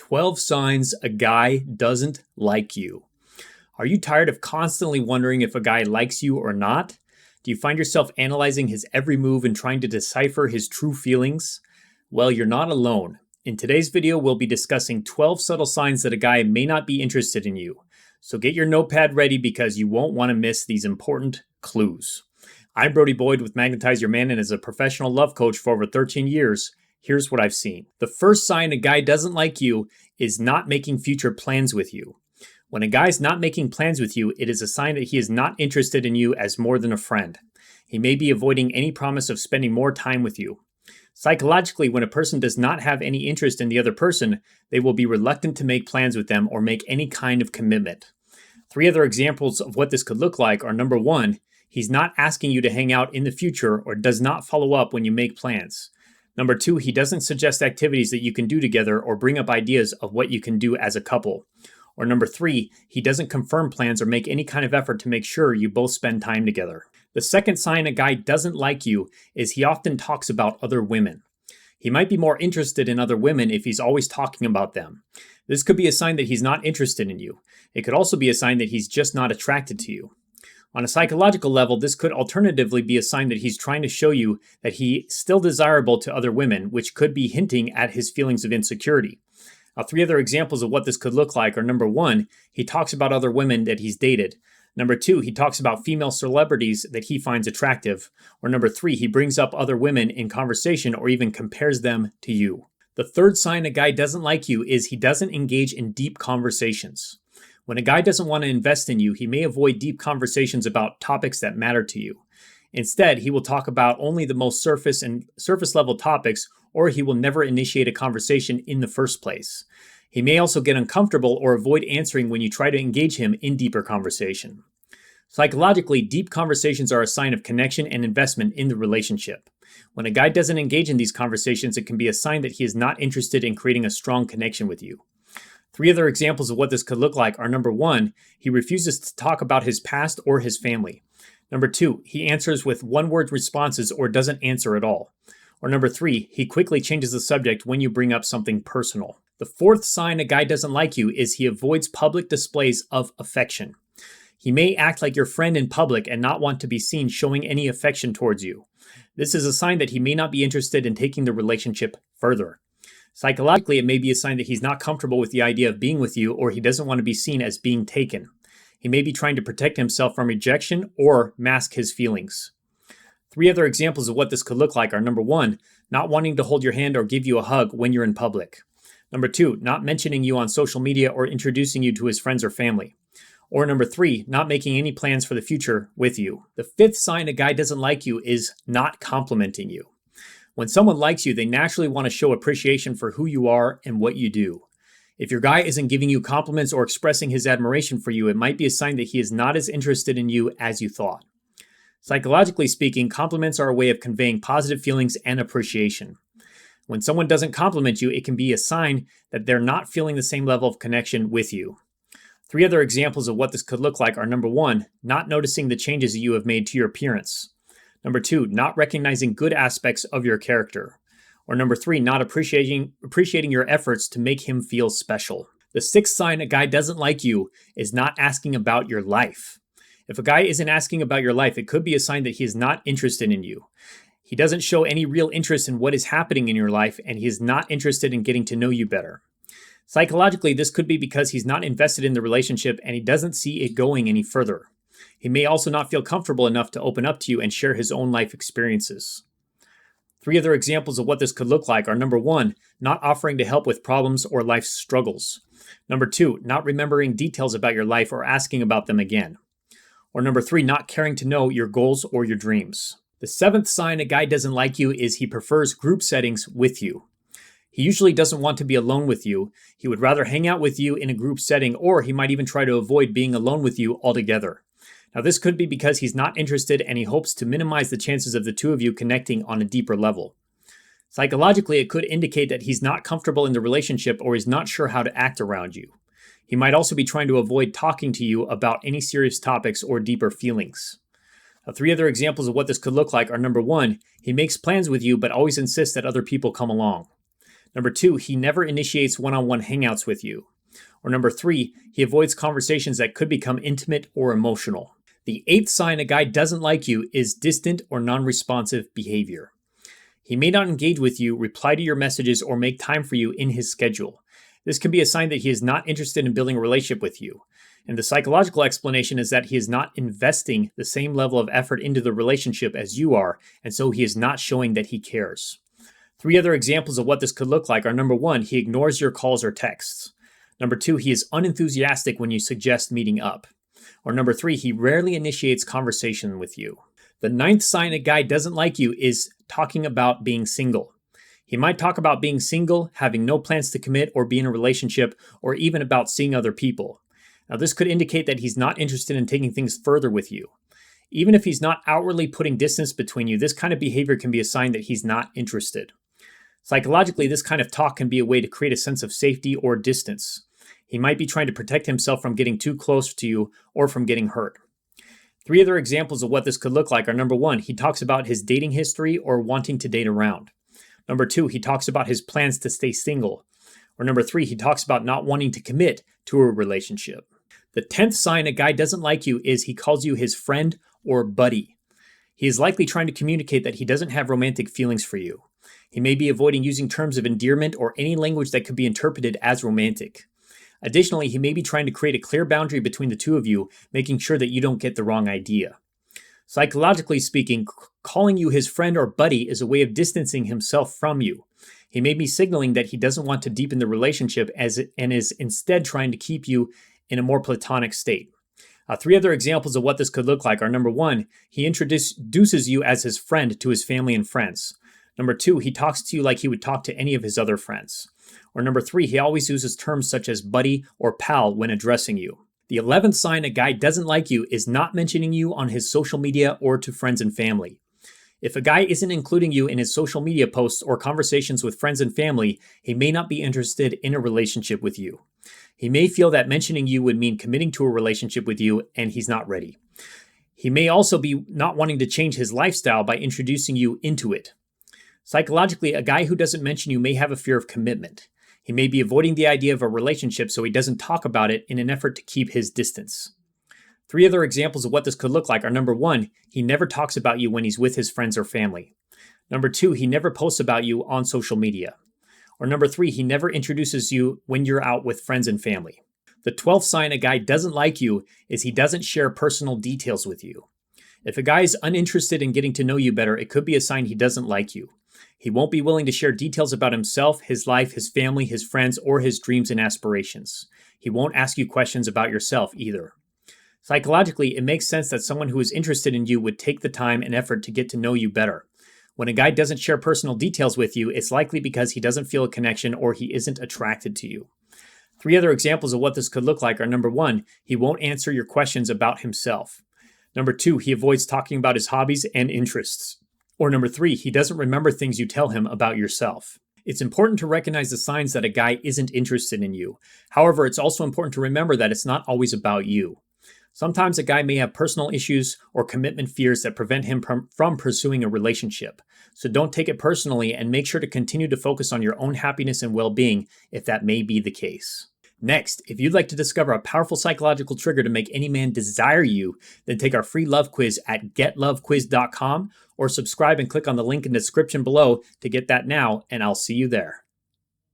12 signs a guy doesn't like you. Are you tired of constantly wondering if a guy likes you or not? Do you find yourself analyzing his every move and trying to decipher his true feelings? Well, you're not alone. In today's video, we'll be discussing 12 subtle signs that a guy may not be interested in you. So get your notepad ready because you won't want to miss these important clues. I'm Brody Boyd with Magnetize Your Man, and as a professional love coach for over 13 years, here's what I've seen. The first sign a guy doesn't like you is not making future plans with you. When a guy's not making plans with you, it is a sign that he is not interested in you as more than a friend. He may be avoiding any promise of spending more time with you. Psychologically, when a person does not have any interest in the other person, they will be reluctant to make plans with them or make any kind of commitment. 3 other examples of what this could look like are: number 1, he's not asking you to hang out in the future or does not follow up when you make plans. Number 2, he doesn't suggest activities that you can do together or bring up ideas of what you can do as a couple. Or number 3, he doesn't confirm plans or make any kind of effort to make sure you both spend time together. The second sign a guy doesn't like you is he often talks about other women. He might be more interested in other women if he's always talking about them. This could be a sign that he's not interested in you. It could also be a sign that he's just not attracted to you. On a psychological level, this could alternatively be a sign that he's trying to show you that he's still desirable to other women, which could be hinting at his feelings of insecurity. Now, 3 other examples of what this could look like are: number 1, he talks about other women that he's dated. Number 2, he talks about female celebrities that he finds attractive. Or number 3, he brings up other women in conversation or even compares them to you. The third sign a guy doesn't like you is he doesn't engage in deep conversations. When a guy doesn't want to invest in you, he may avoid deep conversations about topics that matter to you. Instead, he will talk about only the most surface level topics, or he will never initiate a conversation in the first place. He may also get uncomfortable or avoid answering when you try to engage him in deeper conversation. Psychologically, deep conversations are a sign of connection and investment in the relationship. When a guy doesn't engage in these conversations, it can be a sign that he is not interested in creating a strong connection with you. 3 other examples of what this could look like are: number 1, he refuses to talk about his past or his family. Number 2, he answers with one-word responses or doesn't answer at all. Or number 3, he quickly changes the subject when you bring up something personal. The fourth sign a guy doesn't like you is he avoids public displays of affection. He may act like your friend in public and not want to be seen showing any affection towards you. This is a sign that he may not be interested in taking the relationship further. Psychologically, it may be a sign that he's not comfortable with the idea of being with you, or he doesn't want to be seen as being taken. He may be trying to protect himself from rejection or mask his feelings. 3 other examples of what this could look like are: number 1, not wanting to hold your hand or give you a hug when you're in public. Number 2, not mentioning you on social media or introducing you to his friends or family. Or number 3, not making any plans for the future with you. The fifth sign a guy doesn't like you is not complimenting you. When someone likes you, they naturally want to show appreciation for who you are and what you do. If your guy isn't giving you compliments or expressing his admiration for you, it might be a sign that he is not as interested in you as you thought. Psychologically speaking, compliments are a way of conveying positive feelings and appreciation. When someone doesn't compliment you, it can be a sign that they're not feeling the same level of connection with you. 3 other examples of what this could look like are: number 1, not noticing the changes that you have made to your appearance. Number 2, not recognizing good aspects of your character. Or number 3, not appreciating your efforts to make him feel special. The sixth sign a guy doesn't like you is not asking about your life. If a guy isn't asking about your life, it could be a sign that he is not interested in you. He doesn't show any real interest in what is happening in your life, and he is not interested in getting to know you better. Psychologically, this could be because he's not invested in the relationship and he doesn't see it going any further. He may also not feel comfortable enough to open up to you and share his own life experiences. 3 other examples of what this could look like are: number 1, not offering to help with problems or life struggles. Number 2, not remembering details about your life or asking about them again. Or number 3, not caring to know your goals or your dreams. The 7th sign a guy doesn't like you is he prefers group settings with you. He usually doesn't want to be alone with you. He would rather hang out with you in a group setting, or he might even try to avoid being alone with you altogether. Now, this could be because he's not interested and he hopes to minimize the chances of the two of you connecting on a deeper level. Psychologically, it could indicate that he's not comfortable in the relationship or he's not sure how to act around you. He might also be trying to avoid talking to you about any serious topics or deeper feelings. 3 other examples of what this could look like are: number 1, he makes plans with you but always insists that other people come along. Number 2, he never initiates one-on-one hangouts with you. Or number 3, he avoids conversations that could become intimate or emotional. The 8th sign a guy doesn't like you is distant or non-responsive behavior. He may not engage with you, reply to your messages, or make time for you in his schedule. This can be a sign that he is not interested in building a relationship with you. And the psychological explanation is that he is not investing the same level of effort into the relationship as you are, and so he is not showing that he cares. 3 other examples of what this could look like are: number 1, he ignores your calls or texts. Number 2, he is unenthusiastic when you suggest meeting up. Or number 3, he rarely initiates conversation with you. The 9th sign a guy doesn't like you is talking about being single. He might talk about being single, having no plans to commit or be in a relationship, or even about seeing other people. Now, this could indicate that he's not interested in taking things further with you. Even if he's not outwardly putting distance between you, this kind of behavior can be a sign that he's not interested. Psychologically, this kind of talk can be a way to create a sense of safety or distance. He might be trying to protect himself from getting too close to you or from getting hurt. 3 other examples of what this could look like are: number 1, he talks about his dating history or wanting to date around. Number 2, he talks about his plans to stay single. Or number 3, he talks about not wanting to commit to a relationship. The 10th sign a guy doesn't like you is he calls you his friend or buddy. He is likely trying to communicate that he doesn't have romantic feelings for you. He may be avoiding using terms of endearment or any language that could be interpreted as romantic. Additionally, he may be trying to create a clear boundary between the two of you, making sure that you don't get the wrong idea. Psychologically speaking, calling you his friend or buddy is a way of distancing himself from you. He may be signaling that he doesn't want to deepen the relationship and is instead trying to keep you in a more platonic state. 3 other examples of what this could look like are: number 1, he introduces you as his friend to his family and friends. Number 2, he talks to you like he would talk to any of his other friends. Or number 3, he always uses terms such as buddy or pal when addressing you. The 11th sign a guy doesn't like you is not mentioning you on his social media or to friends and family. If a guy isn't including you in his social media posts or conversations with friends and family, he may not be interested in a relationship with you. He may feel that mentioning you would mean committing to a relationship with you, and he's not ready. He may also be not wanting to change his lifestyle by introducing you into it. Psychologically, a guy who doesn't mention you may have a fear of commitment. He may be avoiding the idea of a relationship, so he doesn't talk about it in an effort to keep his distance. 3 other examples of what this could look like are: number 1, he never talks about you when he's with his friends or family. Number 2, he never posts about you on social media. Or number 3, he never introduces you when you're out with friends and family. The 12th sign a guy doesn't like you is he doesn't share personal details with you. If a guy is uninterested in getting to know you better, it could be a sign he doesn't like you. He won't be willing to share details about himself, his life, his family, his friends, or his dreams and aspirations. He won't ask you questions about yourself either. Psychologically, it makes sense that someone who is interested in you would take the time and effort to get to know you better. When a guy doesn't share personal details with you, it's likely because he doesn't feel a connection or he isn't attracted to you. 3 other examples of what this could look like are: number 1, he won't answer your questions about himself. Number 2, he avoids talking about his hobbies and interests. Or number 3, he doesn't remember things you tell him about yourself. It's important to recognize the signs that a guy isn't interested in you. However, it's also important to remember that it's not always about you. Sometimes a guy may have personal issues or commitment fears that prevent him from pursuing a relationship. So don't take it personally and make sure to continue to focus on your own happiness and well-being if that may be the case. Next, if you'd like to discover a powerful psychological trigger to make any man desire you, then take our free love quiz at getlovequiz.com or subscribe and click on the link in the description below to get that now, and I'll see you there.